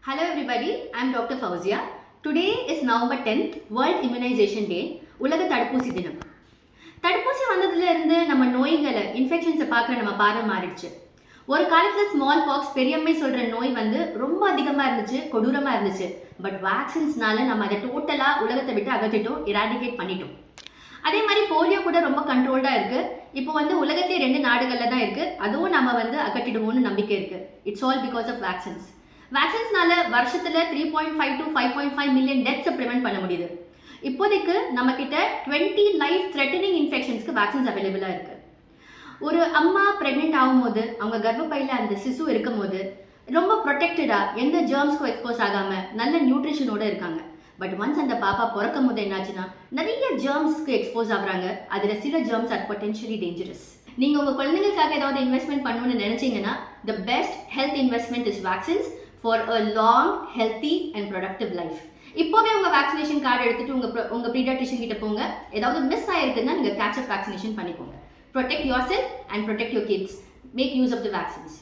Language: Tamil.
Hello everybody, I am Dr. Fauzia. Today is November 10th, World Immunization Day, உலக தடுப்பூசி தினம். தடுப்பூசி வந்ததுல இருந்து நம்ம நோய்களை இன்ஃபெக்ஷன்ஸை பார்க்குற நம்ம பார்வை மாறிடுச்சு. ஒரு காலத்தில் ஸ்மால் பாக்ஸ் பெரியம்மை சொல்கிற நோய் வந்து ரொம்ப அதிகமாக இருந்துச்சு, கொடூரமாக இருந்துச்சு. பட் வேக்சின்ஸ்னால நம்ம அதை டோட்டலாக உலகத்தை விட்டு அகற்றிட்டோம், இராடிகேட் பண்ணிட்டோம். அதே மாதிரி போலியோ கூட ரொம்ப கண்ட்ரோல்டாக இருக்குது. இப்போ வந்து உலகத்திலே 2 நாடுகளில் தான் இருக்குது. அதுவும் நம்ம வந்து அகற்றிடுவோம்னு நம்பிக்கை இருக்குது. It's all because of vaccines. வேக்சின்ஸ்னால வருஷத்தில் 3.5 to 5.5 மில்லியன் டெத்ஸை ப்ரிவென்ட் பண்ண முடியுது. இப்போதைக்கு நம்ம கிட்ட 20 லைஃப் த்ரெட்டனிங் இன்ஃபெக்ஷன்ஸ்க்கு வேக்சின்ஸ் அவைலபிளாக இருக்குது. ஒரு அம்மா ப்ரெக்னென்ட் ஆகும்போது அவங்க கர்ப்பப்பையில் அந்த சிசு இருக்கும் போது ரொம்ப ப்ரொடெக்டடாக எந்த ஜேர்ம்ஸ்க்கும் எக்ஸ்போஸ் ஆகாமல் நல்ல நியூட்ரிஷனோடு இருக்காங்க. பட் ஒன்ஸ் அந்த பாப்பா பிறக்கும் போது என்னாச்சுன்னா நிறைய ஜேர்ம்ஸ்க்கு எக்ஸ்போஸ் ஆகுறாங்க. அதில் சில ஜேர்ம்ஸ் ஆர் பொட்டென்ஷியலி டேஞ்சரஸ். நீங்கள் உங்கள் குழந்தைங்களுக்காக ஏதாவது இன்வெஸ்ட்மெண்ட் பண்ணணும்னு நினச்சிங்கன்னா the best health investment is vaccines for a long, healthy and productive life. இப்போவே உங்கள் வேக்சினேஷன் கார்டு எடுத்துட்டு உங்கள் பீடியாட்ரிஷியன் கிட்ட போங்க. ஏதாவது மிஸ் ஆயிருக்குன்னா நீங்கள் கேட்சப் வேக்சினேஷன் பண்ணிக்கோங்க. Protect yourself and protect your kids. Make use of the vaccines.